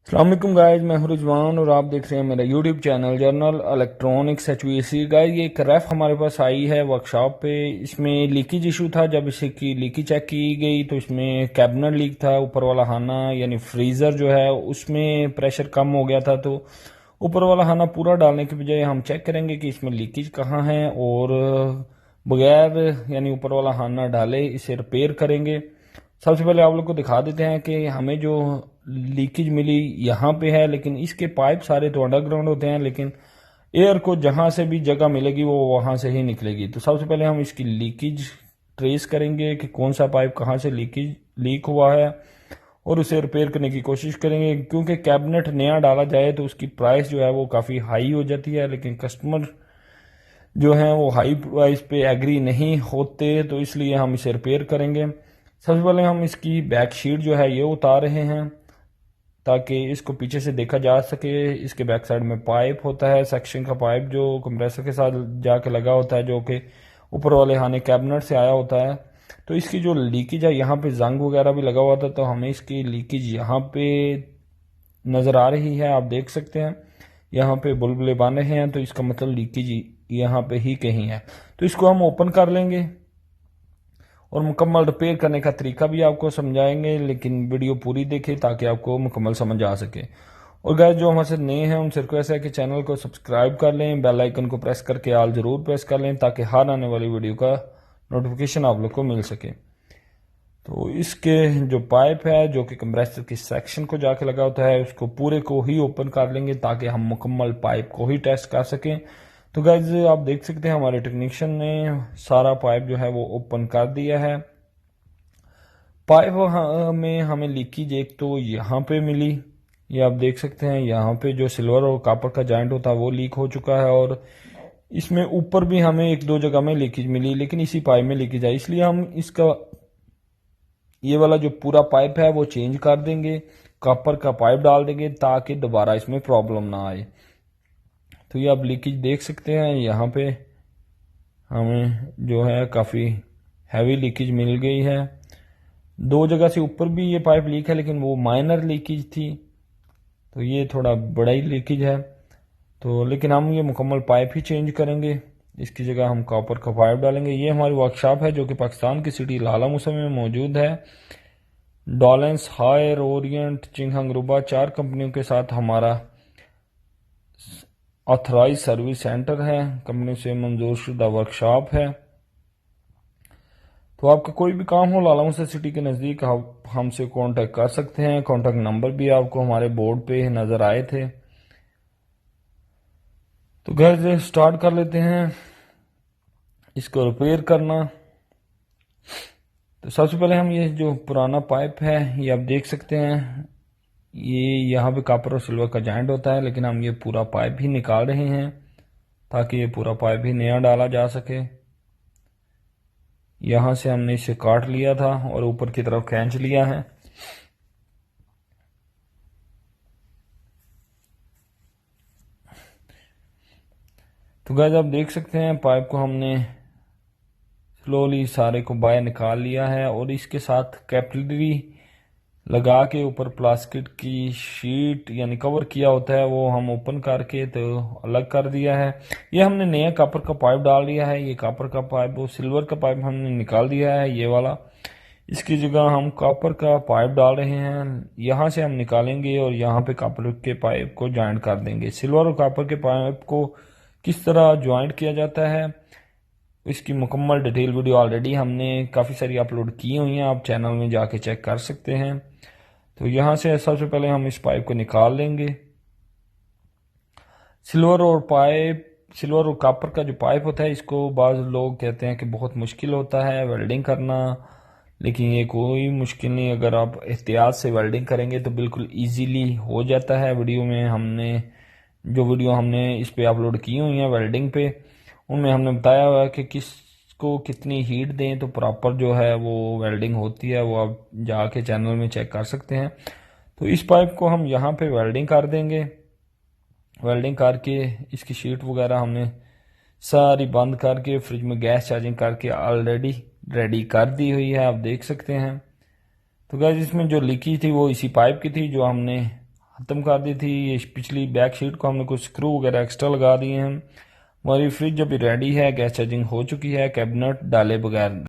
अस्सलाम वालेकुम गाइस, मैं हूं रिजवान और आप देख रहे हैं मेरा YouTube channel journal electronics HVAC। Guys ये एक रेफ हमारे पास आई है वर्कशॉप पे। इसमें लीकेज इशू था। जब इसकी लीकेज चेक की गई तो इसमें कैबिनेट लीक था। ऊपर वाला खाना यानी फ्रीज़र जो है उसमें प्रेशर कम हो गया था। तो ऊपर वाला खाना पूरा डालने के बजाय हम चेक करेंगे कि इसमें लीकेज कहाँ है और बगैर यानी ऊपर वाला खाना डाले इसे रिपेयर करेंगे। सबसे पहले आप लोग को दिखा देते हैं कि हमें जो लीकेज मिली यहाँ पे है, लेकिन इसके पाइप सारे तो अंडरग्राउंड होते हैं, लेकिन एयर को जहाँ से भी जगह मिलेगी वो वहाँ से ही निकलेगी। तो सबसे पहले हम इसकी लीकेज ट्रेस करेंगे कि कौन सा पाइप कहाँ से लीक हुआ है और उसे रिपेयर करने की कोशिश करेंगे। क्योंकि कैबिनेट नया डाला जाए तो उसकी प्राइस जो है वो काफ़ी हाई हो जाती है, लेकिन कस्टमर जो हैं वो हाई प्राइस पे एग्री नहीं होते, तो इसलिए हम इसे रिपेयर करेंगे। सबसे पहले हम इसकी बैक शीट जो है ये उतार रहे हैं ताकि इसको पीछे से देखा जा सके। इसके बैक साइड में पाइप होता है, सेक्शन का पाइप जो कंप्रेसर के साथ जाके लगा होता है, जो कि ऊपर वाले खाने कैबिनेट से आया होता है। तो इसकी जो लीकेज है यहाँ पे जंग वगैरह भी लगा हुआ था, तो हमें इसकी लीकेज यहाँ पे नज़र आ रही है। आप देख सकते हैं यहाँ पे बुलबुले बन रहे हैं, तो इसका मतलब लीकेज यहाँ पे ही कहीं है। तो इसको हम ओपन कर लेंगे और मुकम्मल रिपेयर करने का तरीका भी आपको समझाएंगे, लेकिन वीडियो पूरी देखें ताकि आपको मुकम्मल समझ आ सके। और गाइस जो हमारे साथ नए हैं उनसे रिक्वेस्ट है कि चैनल को सब्सक्राइब कर लें, बेल आइकन को प्रेस करके ऑल ज़रूर प्रेस कर लें ताकि हर आने वाली वीडियो का नोटिफिकेशन आप लोग को मिल सके। तो इसके जो पाइप है जो कि कंप्रेसर की सेक्शन को जाके लगा होता है उसको पूरे को ही ओपन कर लेंगे ताकि हम मुकम्मल पाइप को ही टेस्ट कर सकें। तो गाइज आप देख सकते हैं हमारे टेक्नीशियन ने सारा पाइप जो है वो ओपन कर दिया है। पाइप में हमें लीकेज एक तो यहाँ पे मिली, ये आप देख सकते हैं। यहाँ पे जो सिल्वर और कॉपर का जॉइंट होता है वो लीक हो चुका है, और इसमें ऊपर भी हमें एक दो जगह में लीकेज मिली, लेकिन इसी पाइप में लीकेज है, इसलिए हम इसका ये वाला जो पूरा पाइप है वो चेंज कर देंगे, कॉपर का पाइप डाल देंगे ताकि दोबारा इसमें प्रॉब्लम ना आए। तो ये आप लीकेज देख सकते हैं, यहाँ पे हमें जो है काफ़ी हैवी लीकेज मिल गई है। दो जगह से ऊपर भी ये पाइप लीक है, लेकिन वो माइनर लीकेज थी, तो ये थोड़ा बड़ा ही लीकेज है। तो लेकिन हम ये मुकम्मल पाइप ही चेंज करेंगे, इसकी जगह हम कॉपर का पाइप डालेंगे। ये हमारी वर्कशॉप है जो कि पाकिस्तान की सिटी लाला मुसा में मौजूद है। डॉलेंस, हायर, ओरिएंट, चिंगहंग रुबा 4 कंपनियों के साथ हमारा ऑथराइज सर्विस सेंटर है, कंपनी से मंजूर शुदा वर्कशॉप है। तो आपका कोई भी काम हो लाला मुसा सिटी के नज़दीक आप हमसे कांटेक्ट कर सकते हैं। कांटेक्ट नंबर भी आपको हमारे बोर्ड पे नज़र आए थे। तो घर स्टार्ट कर लेते हैं इसको रिपेयर करना। तो सबसे पहले हम ये जो पुराना पाइप है ये आप देख सकते हैं, ये यहाँ पे कॉपर और सिल्वर का जॉइंट होता है, लेकिन हम ये पूरा पाइप ही निकाल रहे हैं ताकि ये पूरा पाइप ही नया डाला जा सके। यहाँ से हमने इसे काट लिया था और ऊपर की तरफ खींच लिया है। तो गाइस आप देख सकते हैं पाइप को हमने स्लोली सारे को बाहर निकाल लिया है, और इसके साथ कैपिलरी लगा के ऊपर प्लास्टिक की शीट यानी कवर किया होता है वो हम ओपन करके तो अलग कर दिया है। ये हमने नया कॉपर का पाइप डाल दिया है। ये कॉपर का पाइप वो सिल्वर का पाइप हमने निकाल दिया है ये वाला, इसकी जगह हम कॉपर का पाइप डाल रहे हैं। यहाँ से हम निकालेंगे और यहाँ पे कॉपर के पाइप को ज्वाइंट कर देंगे। सिल्वर और कॉपर के पाइप को किस तरह ज्वाइंट किया जाता है इसकी मुकम्मल डिटेल वीडियो ऑलरेडी हमने काफ़ी सारी अपलोड की हुई हैं, आप चैनल में जाके चेक कर सकते हैं। तो यहाँ से सबसे पहले हम इस पाइप को निकाल लेंगे। सिल्वर और कॉपर का जो पाइप होता है इसको बाज़ लोग कहते हैं कि बहुत मुश्किल होता है वेल्डिंग करना, लेकिन ये कोई मुश्किल नहीं। अगर आप एहतियात से वेल्डिंग करेंगे तो बिल्कुल इजीली हो जाता है। वीडियो में हमने जो वीडियो हमने इस पे अपलोड की हुई हैं वेल्डिंग पे, उनमें हमने बताया हुआ है कि किसको कितनी हीट दें तो प्रॉपर जो है वो वेल्डिंग होती है, वो आप जाके चैनल में चेक कर सकते हैं। तो इस पाइप को हम यहाँ पे वेल्डिंग कर देंगे। वेल्डिंग करके इसकी शीट वगैरह हमने सारी बंद करके फ्रिज में गैस चार्जिंग करके ऑलरेडी रेडी कर दी हुई है, आप देख सकते हैं। तो गैस इसमें जो लीकेज थी वो इसी पाइप की थी जो हमने ख़त्म कर दी थी। ये पिछली बैक शीट को हमने कुछ स्क्रू वगैरह एक्स्ट्रा लगा दिए हैं। हमारी फ्रिज अभी रेडी है, गैस चार्जिंग हो चुकी है, कैबिनेट डाले बगैर